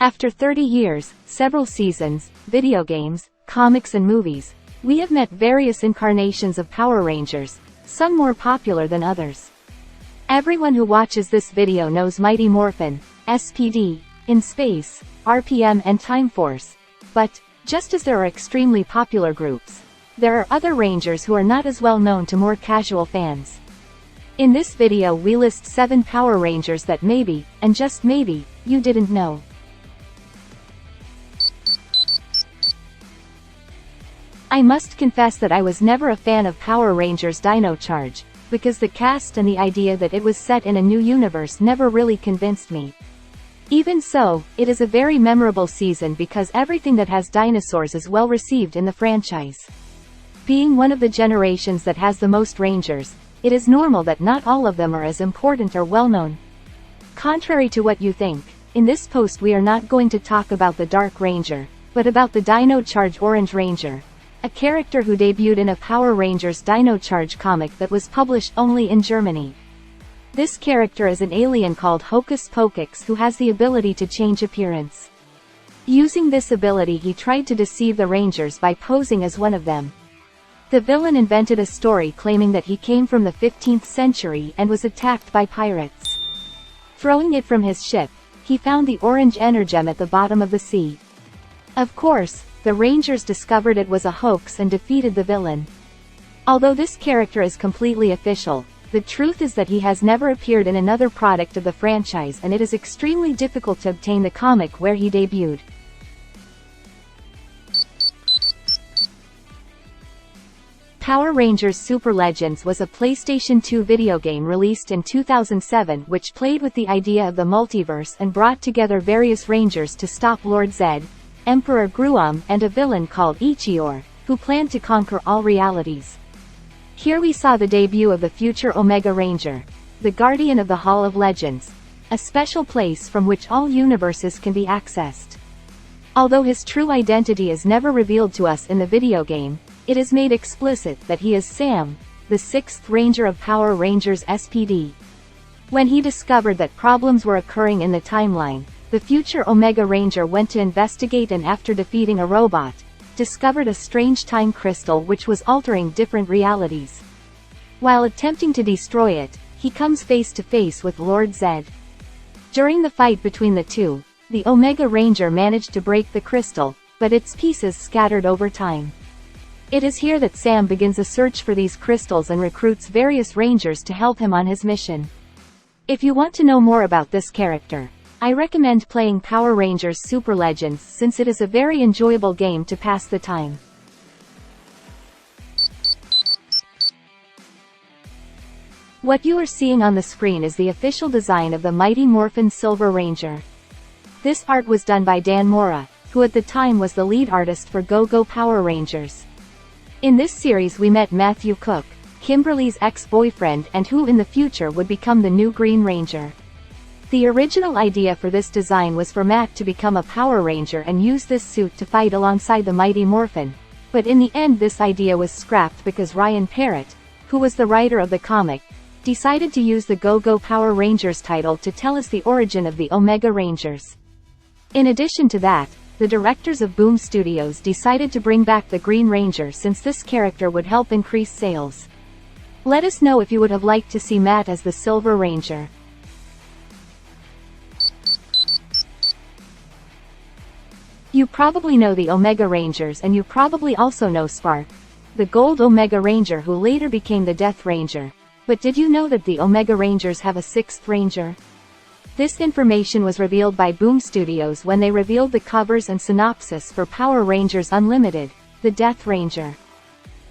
After 30 years, several seasons, video games, comics and movies, we have met various incarnations of Power Rangers, some more popular than others. Everyone who watches this video knows Mighty Morphin, SPD, In Space, RPM and Time Force. But, just as there are extremely popular groups, there are other Rangers who are not as well known to more casual fans. In this video we list 7 Power Rangers that maybe, and just maybe, you didn't know. I must confess that I was never a fan of Power Rangers Dino Charge, because the cast and the idea that it was set in a new universe never really convinced me. Even so, it is a very memorable season because everything that has dinosaurs is well received in the franchise. Being one of the generations that has the most Rangers, it is normal that not all of them are as important or well known. Contrary to what you think, in this post we are not going to talk about the Dark Ranger, but about the Dino Charge Orange Ranger, a character who debuted in a Power Rangers Dino Charge comic that was published only in Germany. This character is an alien called Hocus Pocus who has the ability to change appearance. Using this ability he tried to deceive the Rangers by posing as one of them. The villain invented a story claiming that he came from the 15th century and was attacked by pirates. Throwing it from his ship, he found the orange energem at the bottom of the sea. Of course, the Rangers discovered it was a hoax and defeated the villain. Although this character is completely official, the truth is that he has never appeared in another product of the franchise and it is extremely difficult to obtain the comic where he debuted. Power Rangers Super Legends was a PlayStation 2 video game released in 2007 which played with the idea of the multiverse and brought together various Rangers to stop Lord Zed, Emperor Gruum and a villain called Ichior, who planned to conquer all realities. Here we saw the debut of the future Omega Ranger, the guardian of the Hall of Legends, a special place from which all universes can be accessed. Although his true identity is never revealed to us in the video game, it is made explicit that he is Sam, the 6th Ranger of Power Rangers SPD. When he discovered that problems were occurring in the timeline, the future Omega Ranger went to investigate and after defeating a robot, discovered a strange time crystal which was altering different realities. While attempting to destroy it, he comes face to face with Lord Zed. During the fight between the two, the Omega Ranger managed to break the crystal, but its pieces scattered over time. It is here that Sam begins a search for these crystals and recruits various Rangers to help him on his mission. If you want to know more about this character, I recommend playing Power Rangers Super Legends since it is a very enjoyable game to pass the time. What you are seeing on the screen is the official design of the Mighty Morphin Silver Ranger. This art was done by Dan Mora, who at the time was the lead artist for Go-Go Power Rangers. In this series we met Matthew Cook, Kimberly's ex-boyfriend and who in the future would become the new Green Ranger. The original idea for this design was for Matt to become a Power Ranger and use this suit to fight alongside the Mighty Morphin, but in the end this idea was scrapped because Ryan Parrott, who was the writer of the comic, decided to use the Go-Go Power Rangers title to tell us the origin of the Omega Rangers. In addition to that, the directors of Boom Studios decided to bring back the Green Ranger since this character would help increase sales. Let us know if you would have liked to see Matt as the Silver Ranger. You probably know the Omega Rangers and you probably also know Spark, the Gold Omega Ranger who later became the Death Ranger. But did you know that the Omega Rangers have a 6th Ranger? This information was revealed by Boom Studios when they revealed the covers and synopsis for Power Rangers Unlimited, the Death Ranger.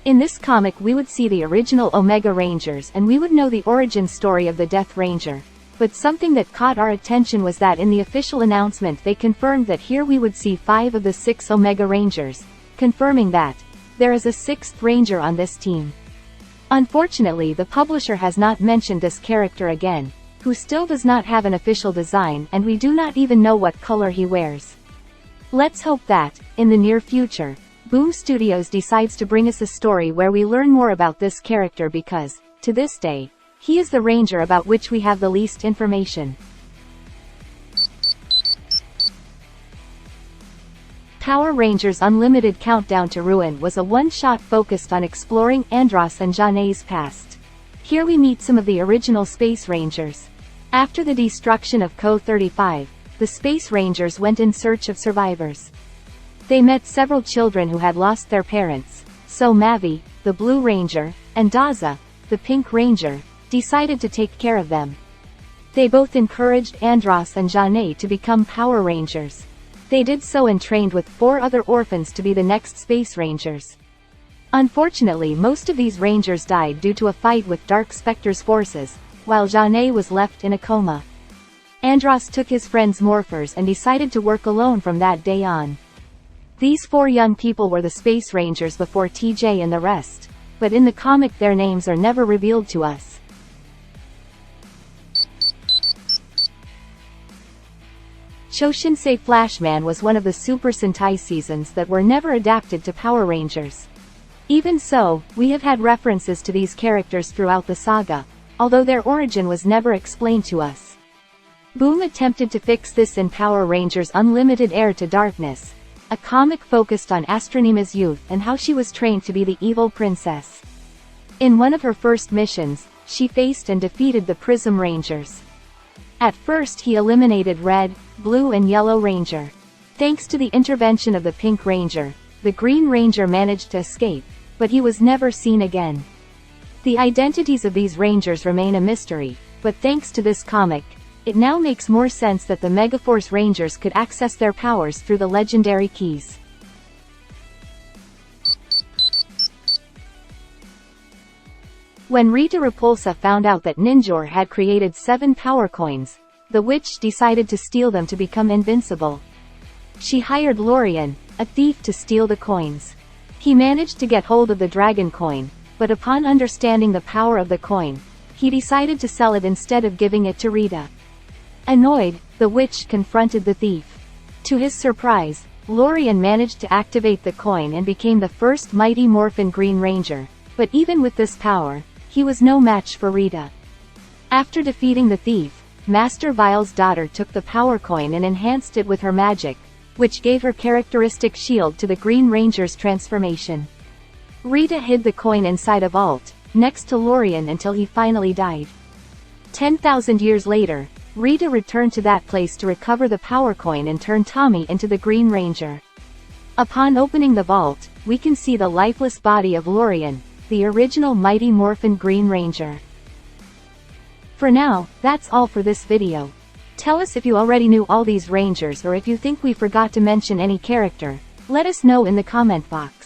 In this comic we would see the original Omega Rangers and we would know the origin story of the Death Ranger. But something that caught our attention was that in the official announcement they confirmed that here we would see 5 of the 6 Omega Rangers, confirming that there is a 6th Ranger on this team. Unfortunately the publisher has not mentioned this character again, who still does not have an official design and we do not even know what color he wears. Let's hope that, in the near future, Boom Studios decides to bring us a story where we learn more about this character because, to this day, he is the Ranger about which we have the least information. Power Rangers Unlimited Countdown to Ruin was a one-shot focused on exploring Andross and Jeanette's past. Here we meet some of the original Space Rangers. After the destruction of Co-35, the Space Rangers went in search of survivors. They met several children who had lost their parents, so Mavi, the Blue Ranger, and Daza, the Pink Ranger, decided to take care of them. They both encouraged Andross and Jeanette to become Power Rangers. They did so and trained with 4 other orphans to be the next Space Rangers. Unfortunately, most of these Rangers died due to a fight with Dark Spectre's forces, while Jeanette was left in a coma. Andross took his friends Morphers and decided to work alone from that day on. These 4 young people were the Space Rangers before TJ and the rest, but in the comic their names are never revealed to us. Choshinsei Flashman was one of the Super Sentai seasons that were never adapted to Power Rangers. Even so, we have had references to these characters throughout the saga, although their origin was never explained to us. Boom attempted to fix this in Power Rangers Unlimited Heir to Darkness, a comic focused on Astronima's youth and how she was trained to be the evil princess. In one of her first missions, she faced and defeated the Prism Rangers. At first he eliminated Red, Blue and Yellow Ranger. Thanks to the intervention of the Pink Ranger, the Green Ranger managed to escape, but he was never seen again. The identities of these Rangers remain a mystery, but thanks to this comic, it now makes more sense that the Megaforce Rangers could access their powers through the legendary keys. When Rita Repulsa found out that Ninjor had created 7 power coins, the witch decided to steal them to become invincible. She hired Lorian, a thief, to steal the coins. He managed to get hold of the dragon coin, but upon understanding the power of the coin, he decided to sell it instead of giving it to Rita. Annoyed, the witch confronted the thief. To his surprise, Lorian managed to activate the coin and became the first Mighty Morphin Green Ranger, but even with this power, he was no match for Rita. After defeating the thief, Master Vile's daughter took the power coin and enhanced it with her magic, which gave her characteristic shield to the Green Ranger's transformation. Rita hid the coin inside a vault, next to Lorian until he finally died. 10,000 years later, Rita returned to that place to recover the power coin and turn Tommy into the Green Ranger. Upon opening the vault, we can see the lifeless body of Lorian, the original Mighty Morphin Green Ranger. For now, that's all for this video. Tell us if you already knew all these Rangers or if you think we forgot to mention any character. Let us know in the comment box.